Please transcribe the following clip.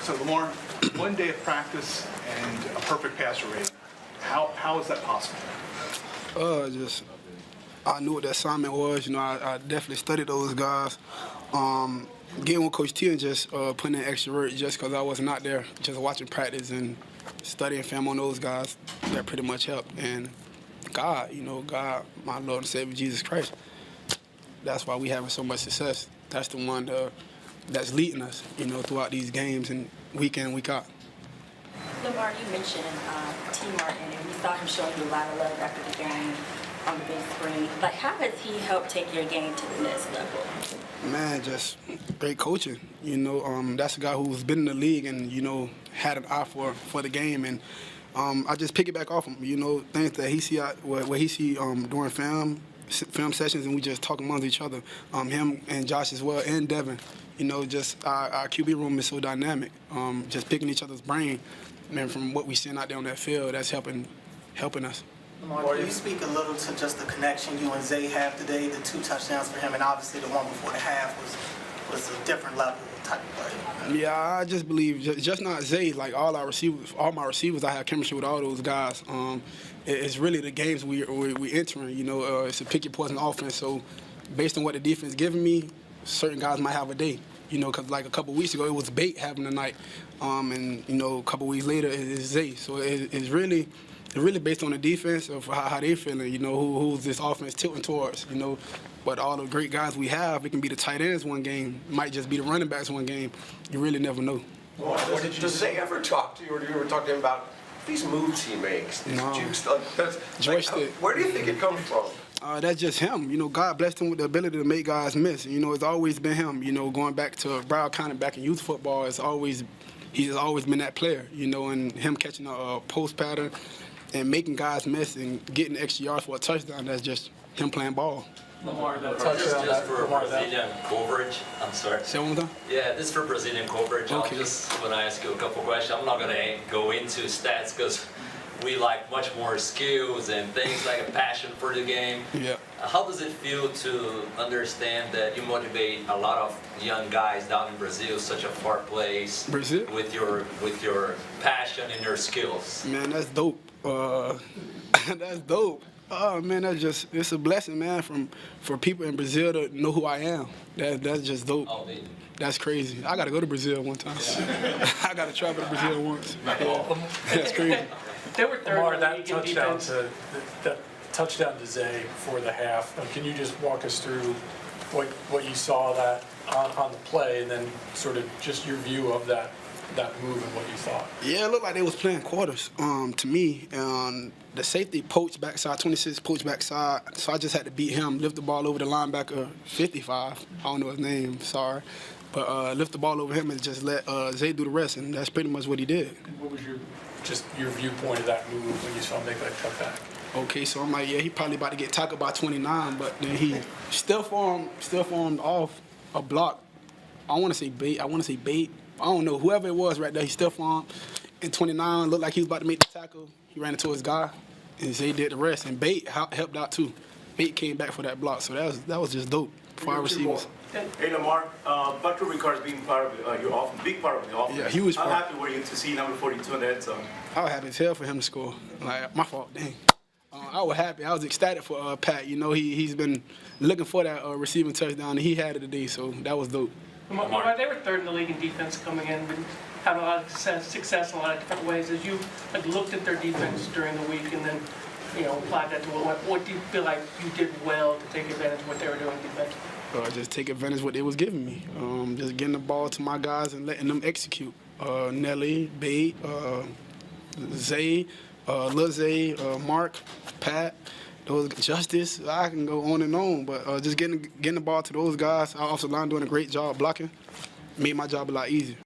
So Lamar, one day of practice and a perfect passer rating. How is that possible? I knew what the assignment was. I definitely studied those guys. Getting with Coach T and just putting in extra work just because I wasn't out there, just watching practice and studying film on those guys, that pretty much helped. And God, God, my Lord and Savior Jesus Christ, that's why we having so much success. That's the one that's leading us, throughout these games and week in, week out. Lamar, you mentioned T. Martin, and we saw him showing you a lot of love after the game on the big screen. Like, how has he helped take your game to the next level? Man, just great coaching. That's a guy who's been in the league and, had an eye for the game. And I just piggyback off him, things that he see what he see during film sessions, and we just talk amongst each other. Him and Josh as well, and Devin. Just our QB room is so dynamic. Just picking each other's brain. Man, from what we seeing out there on that field, that's helping us. Lamar, can you speak a little to just the connection you and Zay have today, the 2 touchdowns for him, and obviously the one before the half was a different level type of play? Yeah, I just believe, just not Zay, like all my receivers, I have chemistry with all those guys. It's really the games we entering, it's a pick your poison offense, so based on what the defense giving me, certain guys might have a day. Because like a couple weeks ago, it was Bait having a night, and a couple weeks later, it's Zay. So it's really based on the defense of how they feeling, who's this offense tilting towards, But all the great guys we have, it can be the tight ends one game, might just be the running backs one game. You really never know. Well, does Zay ever talk to you, or do you ever talk to him about these moves he makes? These jukes, where do you think it comes from? That's just him. God blessed him with the ability to make guys miss. It's always been him. Going back to Broward County, back in youth football, he's always been that player. And him catching a post pattern and making guys miss and getting extra yards for a touchdown. That's just him playing ball. Lamar, that touchdown. Just for Brazilian coverage. I'm sorry. Say one more time? Yeah, this is for Brazilian coverage. Okay. I just want to ask you a couple questions. I'm not going to go into stats because we like much more skills and things like a passion for the game. Yeah. How does it feel to understand that you motivate a lot of young guys down in Brazil, such a far place, Brazil? with your passion and your skills? Man, that's dope. That's dope. Oh man, it's a blessing, man, for people in Brazil to know who I am. That's just dope. Oh, That's crazy. I gotta go to Brazil one time. I gotta travel to Brazil once. Yeah. That's crazy. They were third in the league in defense. That touchdown to Zay before the half. Can you just walk us through what you saw that on the play, and then sort of just your view of that move and what you thought? Yeah, it looked like they was playing quarters to me. The safety poached backside, 26 poached backside, so I just had to beat him, lift the ball over the linebacker, 55. I don't know his name, sorry. But lift the ball over him and just let Zay do the rest, and that's pretty much what he did. What was your viewpoint of that move when you saw him make that cutback? Okay, so I'm like, yeah, he probably about to get tackled by 29, but then he still formed off a block. I want to say bait. I don't know. Whoever it was right there, he still formed. And 29 looked like he was about to make the tackle. He ran into his guy, and Zay did the rest. And Bait helped out too. Bait came back for that block, so that was just dope for our receivers. Hey Lamar, Butler Ricard being part of your offense, big part of the offense. Yeah, huge part. How happy were you to see number 42 in the end zone? I was happy as hell for him to score. Like, my fault, dang. I was happy. I was ecstatic for Pat. He's been looking for that receiving touchdown, and he had it today, so that was dope. Lamar, they were third in the league in defense coming in, but having a lot of success in a lot of different ways. As you looked at their defense during the week and then applied that to what do you feel like you did well to take advantage of what they were doing defensively? Just take advantage of what they was giving me. Just getting the ball to my guys and letting them execute. Nelly, Bate, Zay, Lil Zay, Mark, Pat, those Justice. I can go on and on, but just getting the ball to those guys. Our offensive line doing a great job blocking made my job a lot easier.